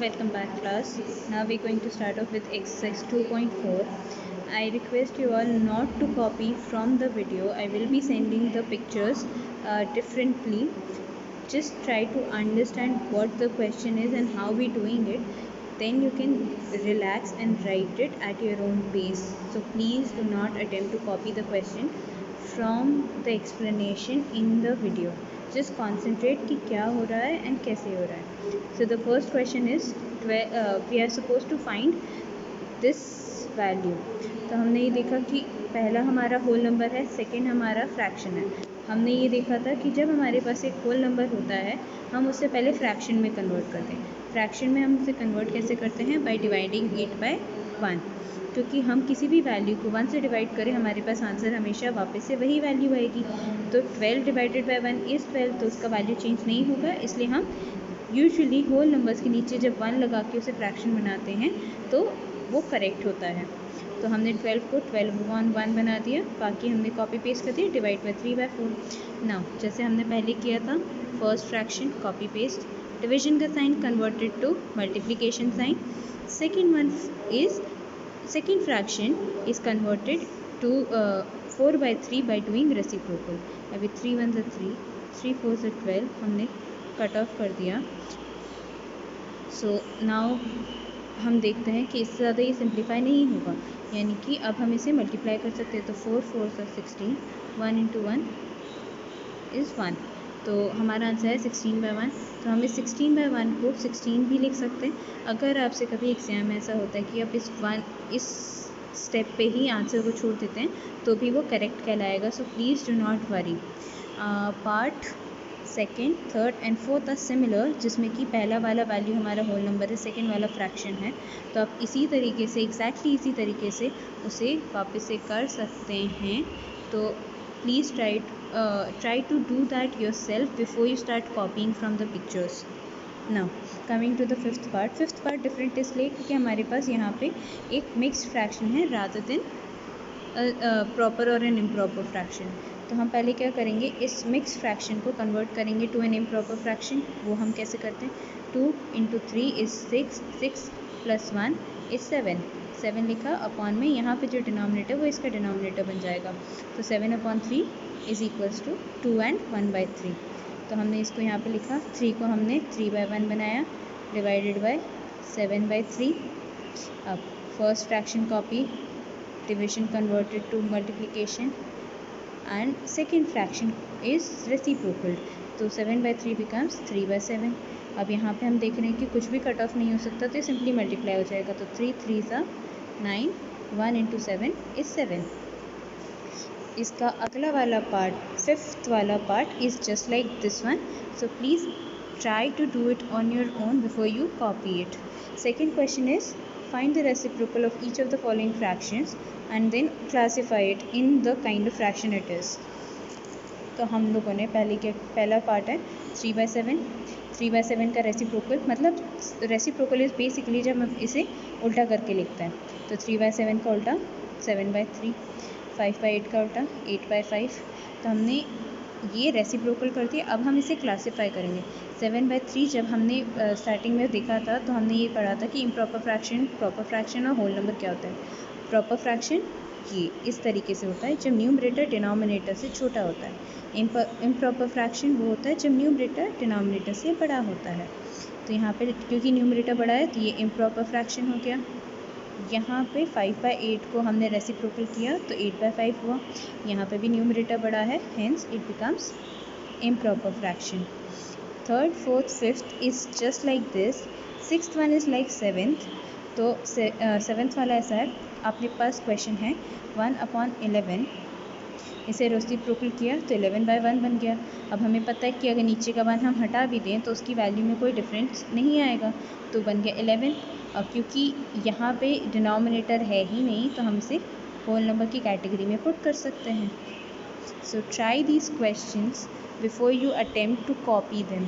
welcome back class. Now we're going to start off with exercise 2.4. I request you all not to copy from the video. I will be sending the pictures differently. Just try to understand what the question is and how we're doing it. Then you can relax and write it at your own pace. So please do not attempt to copy the question from the explanation in the video. Just concentrate कि क्या हो रहा है and कैसे हो रहा है. So the first question is we are supposed to find this value. तो हमने ये देखा कि पहला हमारा होल नंबर है, सेकेंड हमारा फ्रैक्शन है. हमने ये देखा था कि जब हमारे पास एक होल नंबर होता है हम उससे पहले फ्रैक्शन में कन्वर्ट करते हैं. फ्रैक्शन में हम उसे कन्वर्ट कैसे करते हैं? By dividing it by 1. क्योंकि हम किसी भी वैल्यू को 1 से डिवाइड करें हमारे पास आंसर हमेशा वापस से वही वैल्यू आएगी. तो 12 डिवाइडेड बाय 1 इज़ 12, तो उसका वैल्यू चेंज नहीं होगा. इसलिए हम यूजुअली होल नंबर्स के नीचे जब 1 लगा के उसे फ्रैक्शन बनाते हैं तो वो करेक्ट होता है. तो हमने 12 को 12/1 बना दिया, बाकी हमने कॉपी पेस्ट कर दिया डिवाइड बाय 3/4. नाउ जैसे हमने पहले किया था first fraction copy paste, division का sign converted to multiplication sign. Second fraction is converted to 4/3 by doing reciprocal. अभी 3 1 से 3, 3 4 से 12 हमने कट ऑफ कर दिया. सो नाउ हम देखते हैं कि इससे ज़्यादा ये सिंप्लीफाई नहीं होगा, यानी कि अब हम इसे मल्टीप्लाई कर सकते हैं. तो 4 4 से 16, 1 × 1 इज़ 1. तो हमारा आंसर है 16/1. तो हम इस 16/1 को 16 भी लिख सकते हैं. अगर आपसे कभी एग्ज़ाम में ऐसा होता है कि आप इस स्टेप पे ही आंसर को छोड़ देते हैं तो भी वो करेक्ट कहलाएगा. So please do not worry. Part second, third and fourth are similar, जिसमें कि पहला वाला वैल्यू हमारा होल नंबर है, सेकेंड वाला फ्रैक्शन है. तो आप इसी तरीके से एग्जैक्टली इसी तरीके से उसे वापस से कर सकते हैं. तो please try to do that yourself before you start copying from the pictures. Now coming to the fifth part different इसलिए क्योंकि हमारे पास यहाँ पे एक मिक्स्ड फ्रैक्शन है rather than प्रॉपर और एन इम्प्रॉपर फ्रैक्शन. तो हम पहले क्या करेंगे, इस मिक्स फ्रैक्शन को कन्वर्ट करेंगे टू एन इम्प्रॉपर फ्रैक्शन. वो हम कैसे करते हैं? 2 × 3 इज़ 6, 6 + 1 इज़ 7. 7 लिखा, अपॉन में यहाँ पे जो डिनोमिनेटर वो इसका डिनोमिनेटर बन जाएगा. तो 7/3 इज़ इक्वल्स टू 2 and 1/3. तो हमने इसको यहाँ पे लिखा, 3 को हमने 3/1 बनाया डिवाइडेड बाय 7/3. अब first fraction copy, division converted to multiplication, and second fraction is reciprocal. तो 7/3 becomes 3/7. अब यहाँ पे हम देख रहे हैं कि कुछ भी कट ऑफ नहीं हो सकता, तो सिंपली मल्टीप्लाई हो जाएगा. तो 3 3 सा 9, 1 × 7 is 7. इसका अगला वाला पार्ट, फिफ्थ वाला part is just like this one. So please try to do it on your own before you copy it. Second question is find the reciprocal of each of the following fractions and then classify it in the kind of fraction it is. तो हम लोगों ने पहला part है 3/7. 3/7 का reciprocal, मतलब reciprocal is basically जब हम इसे उल्टा करके लिखते हैं. तो 3/7 का उल्टा 7/3. 5/8 का उल्टा 8/5. तो हमने ये रेसिप्रोकल कर दिया. अब हम इसे क्लासीफाई करेंगे. 7/3 जब हमने स्टार्टिंग में देखा था तो हमने ये पढ़ा था कि इम्प्रॉपर फ्रैक्शन, प्रॉपर फ्रैक्शन और होल नंबर क्या होता है. प्रॉपर फ्रैक्शन ये इस तरीके से होता है जब न्यूमरेटर डिनोमिनेटर से छोटा होता है. इम्प्रॉपर फ्रैक्शन वो होता है जब न्यूमरेटर डिनोमिनेटर से बड़ा होता है. तो यहाँ पे क्योंकि न्यूमरेटर बड़ा है तो ये इम्प्रॉपर फ्रैक्शन हो गया. यहाँ पे 5/8 को हमने रेसिप्रोकल किया तो 8/5 हुआ. यहाँ पे भी न्यूमरेटर बड़ा है, hence it becomes improper fraction. Third, fourth, fifth is just like this. Sixth one is like seventh. तो सेवेंथ वाला ऐसा है, आपके पास क्वेश्चन है 1/11. इसे रेसिप्रोकल किया तो 11/1 बन गया. अब हमें पता है कि अगर नीचे का 1 हम हटा भी दें तो उसकी वैल्यू में कोई डिफरेंस नहीं आएगा, तो बन गया 11. अब क्योंकि यहाँ पे डिनोमिनेटर है ही नहीं तो हम इसे होल नंबर की कैटेगरी में पुट कर सकते हैं. So try these questions before you attempt to copy them.